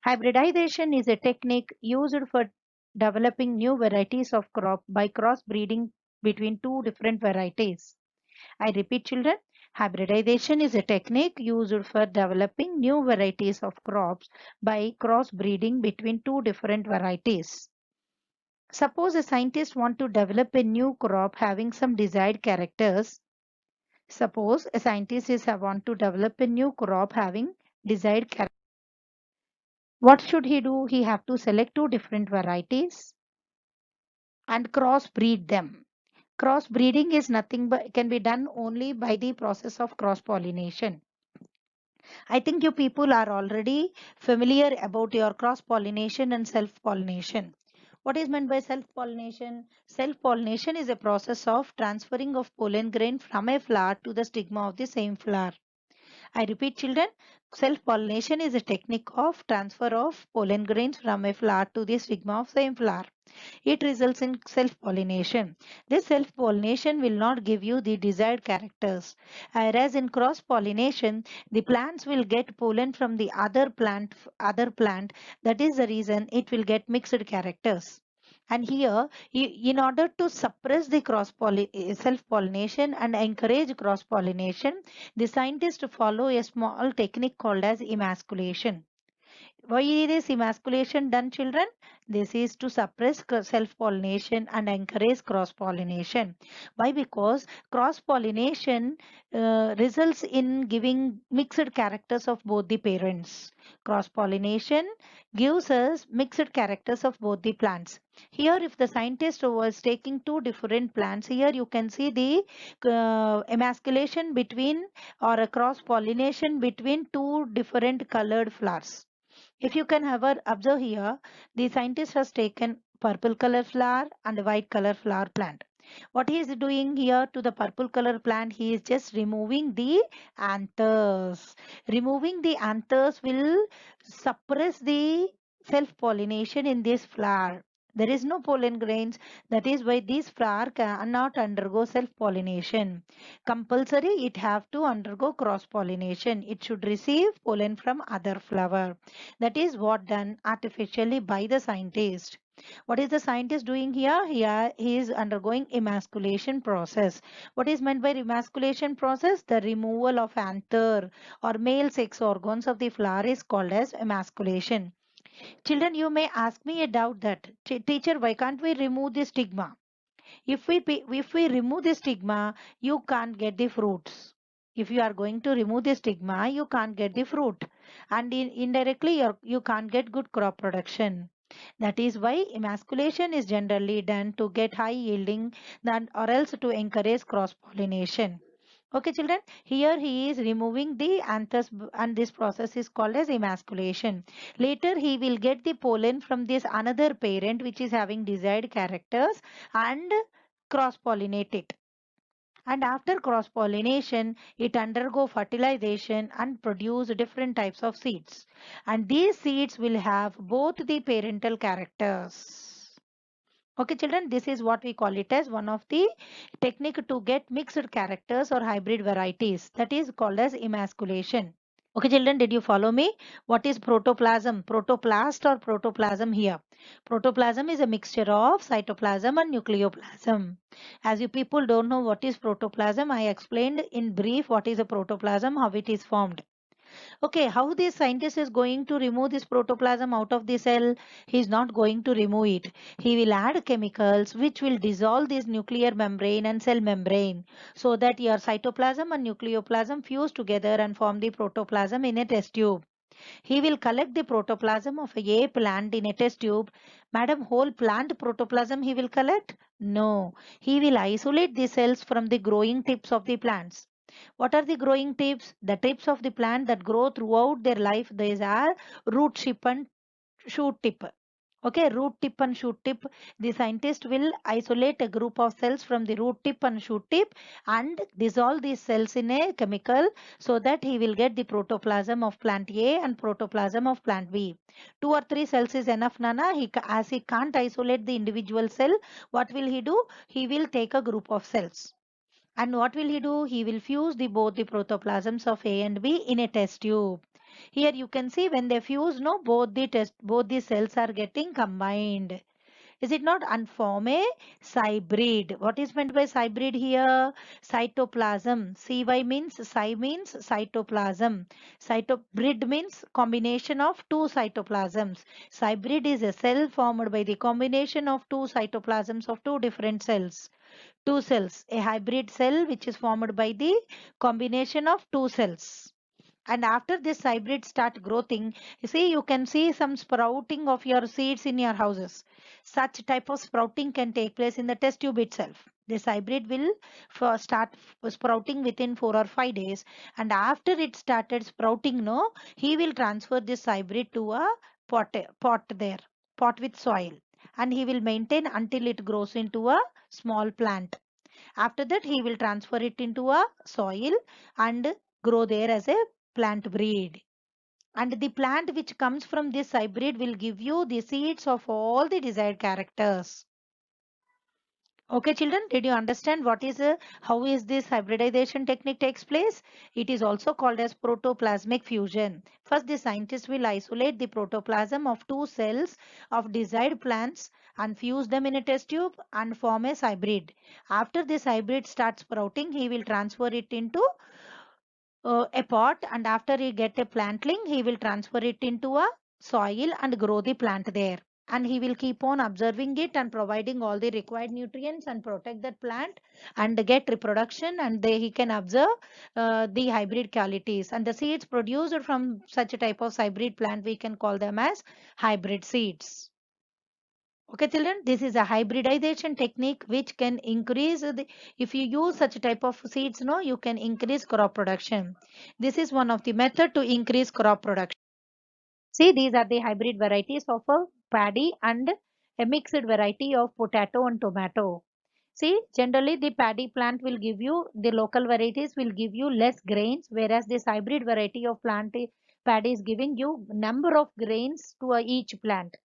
Hybridization is a technique used for developing new varieties of crop by crossbreeding between two different varieties. I repeat, children, hybridization is a technique used for developing new varieties of crops by crossbreeding between two different varieties. Suppose a scientist want to develop a new crop having some desired characters. Suppose a scientist want to develop a new crop having desired characters. What should he do? He have to select two different varieties and crossbreed them. Crossbreeding is nothing but can be done only by the process of cross pollination. I think you people are already familiar about your cross pollination and self pollination. What is meant by self pollination? Self pollination is a process of transferring of pollen grain from a flower to the stigma of the same flower. I repeat, children, self-pollination is a technique of transfer of pollen grains from a flower to the stigma of same flower. It results in self-pollination. This self-pollination will not give you the desired characters. Whereas in cross-pollination, the plants will get pollen from the other plant. That is the reason it will get mixed characters. And here, in order to suppress the self-pollination and encourage cross-pollination, the scientists follow a small technique called as emasculation. Why is emasculation done, children? This is to suppress self-pollination and encourage cross-pollination. Why? Because cross-pollination results in giving mixed characters of both the parents. Cross-pollination gives us mixed characters of both the plants. Here, if the scientist was taking two different plants, here you can see the emasculation between or a cross-pollination between two different colored flowers. If you can ever observe here, the scientist has taken purple color flower and white color flower plant. What he is doing here to the purple color plant, he is just removing the anthers. Removing the anthers will suppress the self-pollination in this flower. There is no pollen grains. That is why this flower cannot undergo self-pollination. Compulsory, it have to undergo cross-pollination. It should receive pollen from other flower. That is what done artificially by the scientist. What is the scientist doing here? Here he is undergoing emasculation process. What is meant by emasculation process? The removal of anther or male sex organs of the flower is called as emasculation. Children, you may ask me a doubt that, teacher, why can't we remove the stigma? If we remove the stigma, you can't get the fruits. If you are going to remove the stigma, you can't get the fruit, and indirectly you can't get good crop production. That is why emasculation is generally done to get high yielding than or else to encourage cross pollination. Okay, children, here he is removing the anthers and this process is called as emasculation. Later, he will get the pollen from this another parent which is having desired characters and cross-pollinate it. And after cross-pollination, it undergo fertilization and produce different types of seeds. And these seeds will have both the parental characters. Okay, children, this is what we call it as one of the technique to get mixed characters or hybrid varieties. That is called as emasculation. Okay, children, did you follow me? What is protoplasm? Protoplast or protoplasm here? Protoplasm is a mixture of cytoplasm and nucleoplasm. As you people don't know what is protoplasm, I explained in brief what is a protoplasm, how it is formed. Okay, how this scientist is going to remove this protoplasm out of the cell? He is not going to remove it. He will add chemicals which will dissolve this nuclear membrane and cell membrane so that your cytoplasm and nucleoplasm fuse together and form the protoplasm in a test tube. He will collect the protoplasm of a plant in a test tube. Madam, whole plant protoplasm he will collect? No. He will isolate the cells from the growing tips of the plants. What are the growing tips? The tips of the plant that grow throughout their life. These are root tip and shoot tip. Okay, root tip and shoot tip. The scientist will isolate a group of cells from the root tip and shoot tip and dissolve these cells in a chemical so that he will get the protoplasm of plant A and protoplasm of plant B. Two or three cells is enough, Nana. As he can't isolate the individual cell, what will he do? He will take a group of cells. And what will he do? He will fuse both the protoplasms of A and B in a test tube. Here you can see when they fuse, no, both the cells are getting combined. Is it not? And form a cybrid. What is meant by cybrid here? Cytoplasm. Cy means cytoplasm. Cytobrid means combination of two cytoplasms. Cybrid is a cell formed by the combination of two cytoplasms of two different cells. Two cells. A hybrid cell which is formed by the combination of two cells. And after this hybrid start growing, you see, you can see some sprouting of your seeds in your houses. Such type of sprouting can take place in the test tube itself. This hybrid will start sprouting within 4 or 5 days, and after it started sprouting, no, he will transfer this hybrid to a pot with soil, and he will maintain until it grows into a small plant. After that, he will transfer it into a soil and grow there as a plant breed. And the plant which comes from this hybrid will give you the seeds of all the desired characters. Okay, children, did you understand how is this hybridization technique takes place? It is also called as protoplasmic fusion. First, the scientists will isolate the protoplasm of two cells of desired plants and fuse them in a test tube and form a hybrid. After this hybrid starts sprouting, he will transfer it into a pot, and after he get a plantling, he will transfer it into a soil and grow the plant there. And he will keep on observing it and providing all the required nutrients and protect that plant and get reproduction, and he can observe the hybrid qualities, and the seeds produced from such a type of hybrid plant we can call them as hybrid seeds. Okay, children, this is a hybridization technique which can increase if you use such type of seeds, no, you can increase crop production. This is one of the method to increase crop production. See, these are the hybrid varieties of a paddy and a mixed variety of potato and tomato. See, generally the paddy plant will give you, the local varieties will give you less grains, whereas this hybrid variety of paddy is giving you number of grains to each plant.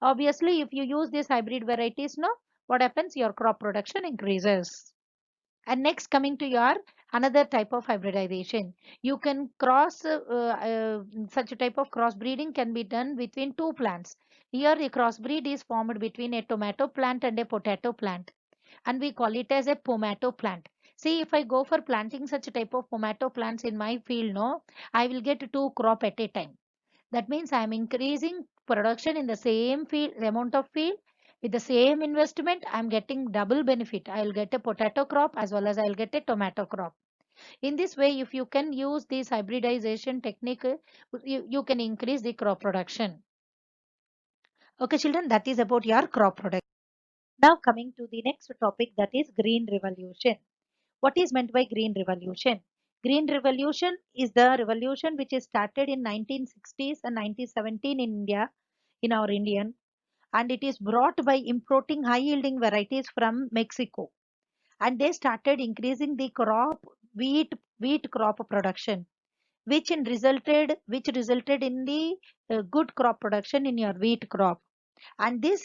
Obviously, if you use these hybrid varieties, no, what happens? Your crop production increases. And next, coming to your another type of hybridization, you can such a type of crossbreeding can be done between two plants. Here, the crossbreed is formed between a tomato plant and a potato plant, and we call it as a pomato plant. See, if I go for planting such a type of pomato plants in my field, no, I will get two crop at a time. That means I am increasing production in the same field, amount of field with the same investment. I am getting double benefit. I will get a potato crop as well as I will get a tomato crop. In this way, if you can use this hybridization technique, you can increase the crop production. Okay, children, that is about your crop production. Now coming to the next topic, that is green revolution. What is meant by green revolution? Green revolution is the revolution which is started in 1960s and 1917 in India, in our Indian, and it is brought by importing high yielding varieties from Mexico. And they started increasing the wheat crop production, which resulted in the good crop production in your wheat crop. And this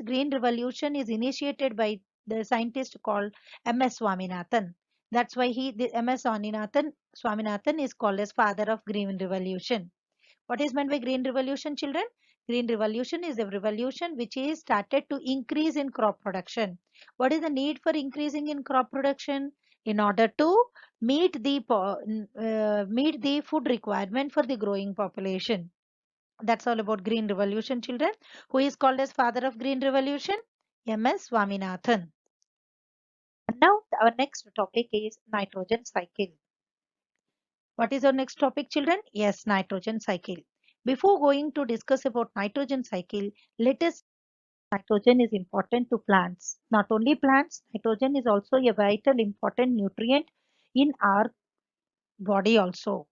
green revolution is initiated by the scientist called M.S. Swaminathan. That's why M.S. Swaminathan is called as father of green revolution. What is meant by green revolution, children? Green revolution is a revolution which is started to increase in crop production. What is the need for increasing in crop production? In order to meet the food requirement for the growing population. That's all about green revolution, children. Who is called as father of green revolution? M.S. Swaminathan. And now our next topic is nitrogen cycle. What is our next topic, children? Yes, nitrogen cycle. Before going to discuss about nitrogen cycle, let us nitrogen is important to plants. Not only plants, nitrogen is also a vital important nutrient in our body also.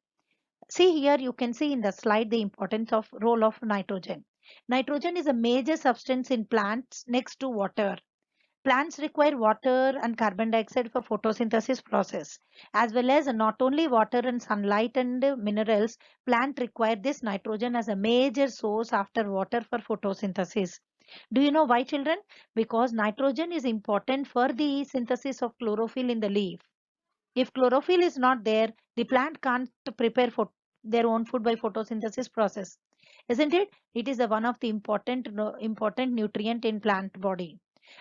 See here, you can see in the slide the importance of role of nitrogen. Nitrogen is a major substance in plants next to water. Plants require water and carbon dioxide for photosynthesis process, as well as not only water and sunlight and minerals. Plant require this nitrogen as a major source after water for photosynthesis. Do you know why, children? Because nitrogen is important for the synthesis of chlorophyll in the leaf. If chlorophyll is not there, the plant can't prepare for their own food by photosynthesis process, isn't it? It is one of the important nutrient in plant body.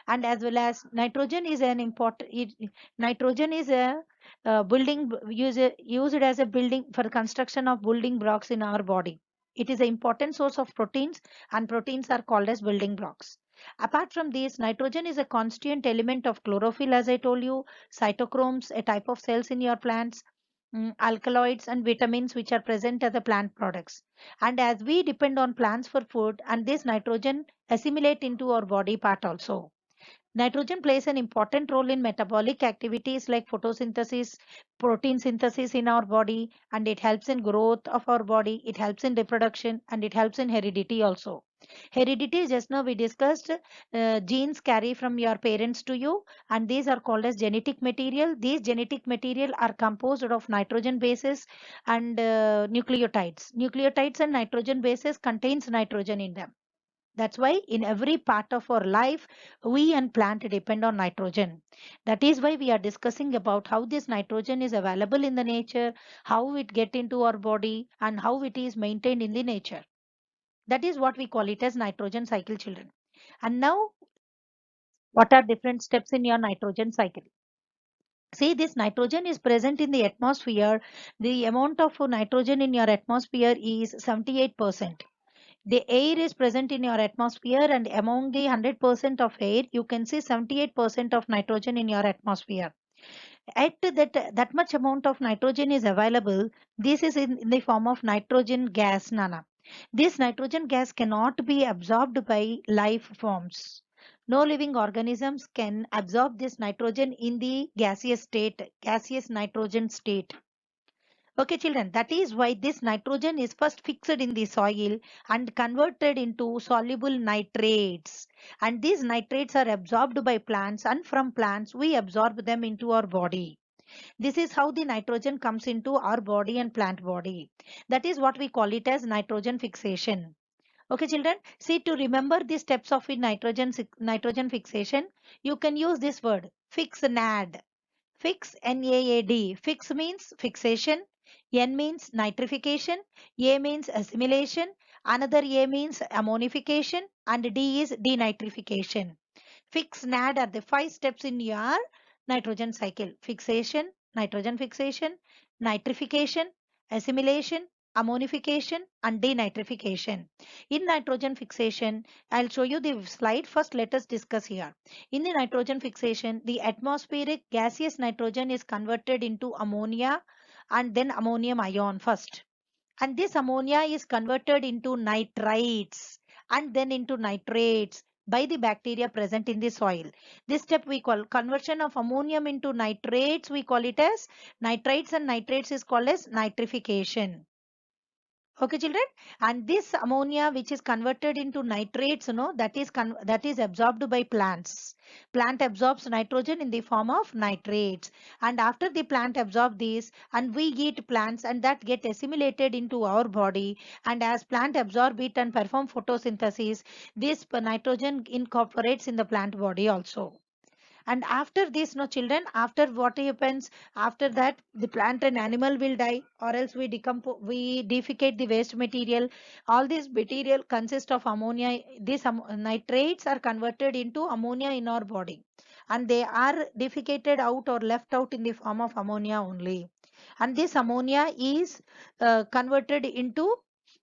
And as well as nitrogen is an nitrogen is a used as a building for construction of building blocks in our body. It is an important source of proteins, and proteins are called as building blocks. Apart from this, nitrogen is a constituent element of chlorophyll, as I told you, cytochromes, a type of cells in your plants, alkaloids and vitamins which are present as the plant products. And as we depend on plants for food, and this nitrogen assimilate into our body part also. Nitrogen plays an important role in metabolic activities like photosynthesis, protein synthesis in our body, and it helps in growth of our body, it helps in reproduction, and it helps in heredity also. Heredity, just now we discussed, genes carry from your parents to you, and these are called as genetic material. These genetic material are composed of nitrogen bases and nucleotides. Nucleotides and nitrogen bases contains nitrogen in them. That's why in every part of our life, we and plant depend on nitrogen. That is why we are discussing about how this nitrogen is available in the nature, how it get into our body, and how it is maintained in the nature. That is what we call it as nitrogen cycle, children. And now, what are different steps in your nitrogen cycle? See, this nitrogen is present in the atmosphere. The amount of nitrogen in your atmosphere is 78%. The air is present in your atmosphere, and among the 100% of air, you can see 78% of nitrogen in your atmosphere. At that much amount of nitrogen is available, this is in the form of nitrogen gas, Nana. This nitrogen gas cannot be absorbed by life forms. No living organisms can absorb this nitrogen in the gaseous state, gaseous nitrogen state. Okay, children, that is why this nitrogen is first fixed in the soil and converted into soluble nitrates. And these nitrates are absorbed by plants, and from plants we absorb them into our body. This is how the nitrogen comes into our body and plant body. That is what we call it as nitrogen fixation. Okay, children, see, to remember the steps of nitrogen fixation, you can use this word fix NAD. Fix, NAAD. Fix means fixation. N means nitrification. A means assimilation. Another A means ammonification. And D is denitrification. Fix, NAD are the 5 steps in your nitrogen cycle. Fixation, nitrogen fixation, nitrification, assimilation, ammonification, and denitrification. In nitrogen fixation, I'll show you the slide. First, let us discuss here. In the nitrogen fixation, the atmospheric gaseous nitrogen is converted into ammonia and then ammonium ion first. And this ammonia is converted into nitrites and then into nitrates by the bacteria present in the soil. This step we call conversion of ammonium into nitrates. We call it as nitrites, and nitrates is called as nitrification. Okay, children, and this ammonia which is converted into nitrates, that is absorbed by plants. Plant absorbs nitrogen in the form of nitrates, and after the plant absorb these, and we eat plants, and that get assimilated into our body. And as plant absorb it and perform photosynthesis, this nitrogen incorporates in the plant body also. And after this, no children, after what happens, after that the plant and animal will die, or else we defecate the waste material. All this material consists of ammonia. These nitrates are converted into ammonia in our body, and they are defecated out or left out in the form of ammonia only. And this ammonia is converted into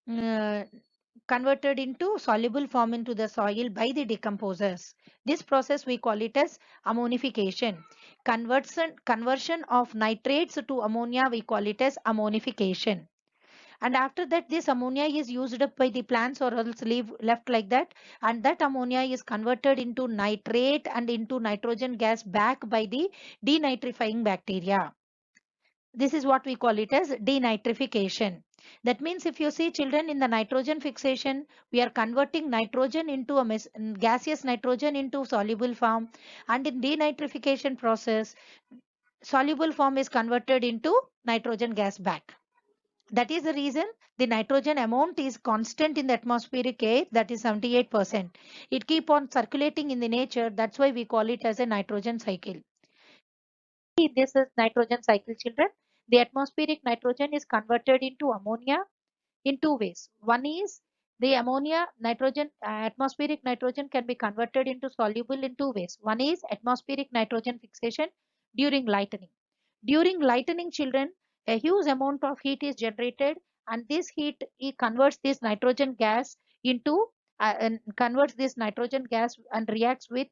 uh, soluble form into the soil by the decomposers. This process we call it as ammonification. Conversion of nitrates to ammonia, we call it as ammonification. And after that, this ammonia is used up by the plants, or else left like that. And that ammonia is converted into nitrate and into nitrogen gas back by the denitrifying bacteria. This is what we call it as denitrification. That means if you see, children, in the nitrogen fixation, we are converting nitrogen into a gaseous nitrogen into soluble form. And in denitrification process, soluble form is converted into nitrogen gas back. That is the reason the nitrogen amount is constant in the atmospheric air, that is 78%. It keep on circulating in the nature. That's why we call it as a nitrogen cycle. This is nitrogen cycle, children. The atmospheric nitrogen is converted into ammonia in two ways. One is the atmospheric nitrogen can be converted into soluble in two ways. One is atmospheric nitrogen fixation during lightning. During lightning, children, a huge amount of heat is generated, and this heat converts this nitrogen gas into and converts this nitrogen gas and reacts with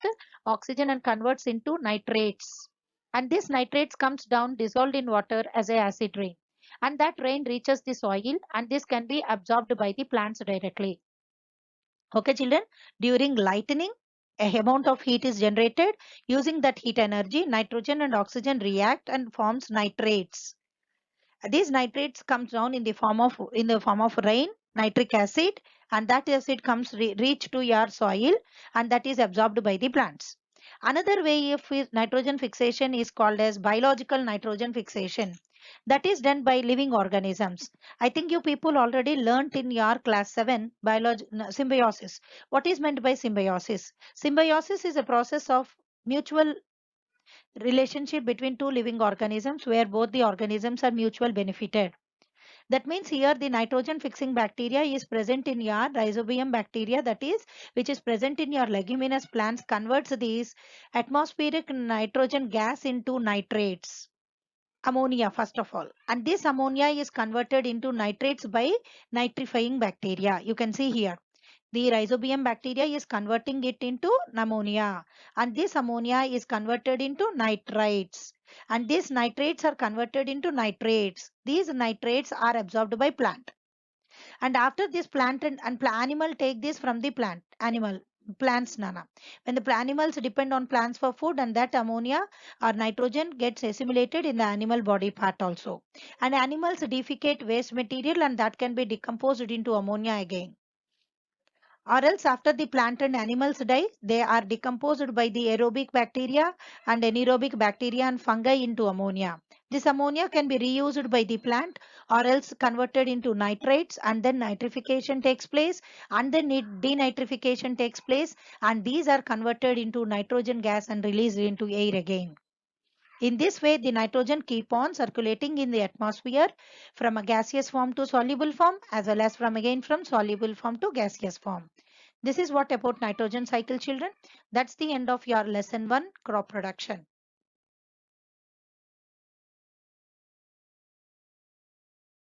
oxygen and converts into nitrates. And this nitrates comes down dissolved in water as a acid rain, and that rain reaches the soil, and this can be absorbed by the plants directly. Okay, children, during lightning, a amount of heat is generated. Using that heat energy, nitrogen and oxygen react and forms nitrates. These nitrates comes down in the form of rain, nitric acid, and that acid comes reach to your soil, and that is absorbed by the plants. Another way of nitrogen fixation is called as biological nitrogen fixation. That is done by living organisms. I think you people already learnt in your class 7 symbiosis. What is meant by symbiosis? Symbiosis is a process of mutual relationship between two living organisms where both the organisms are mutual benefited. That means here the nitrogen fixing bacteria is present in your rhizobium bacteria, that is which is present in your leguminous plants, converts these atmospheric nitrogen gas into nitrates, ammonia first of all, and this ammonia is converted into nitrates by nitrifying bacteria. You can see here the rhizobium bacteria is converting it into ammonia, and this ammonia is converted into nitrates, and these nitrates are converted into nitrates. These nitrates are absorbed by plant, and after this plant and animal take this from the plants, nana, when the animals depend on plants for food, and that ammonia or nitrogen gets assimilated in the animal body part also, and animals defecate waste material, and that can be decomposed into ammonia again, or else after the plant and animals die, they are decomposed by the aerobic bacteria and anaerobic bacteria and fungi into ammonia. This ammonia can be reused by the plant or else converted into nitrates, and then nitrification takes place, and then denitrification takes place, and these are converted into nitrogen gas and released into air again. In this way, the nitrogen keep on circulating in the atmosphere from a gaseous form to soluble form, as well as from soluble form to gaseous form. This is what about nitrogen cycle, children. That's the end of your lesson 1, crop production.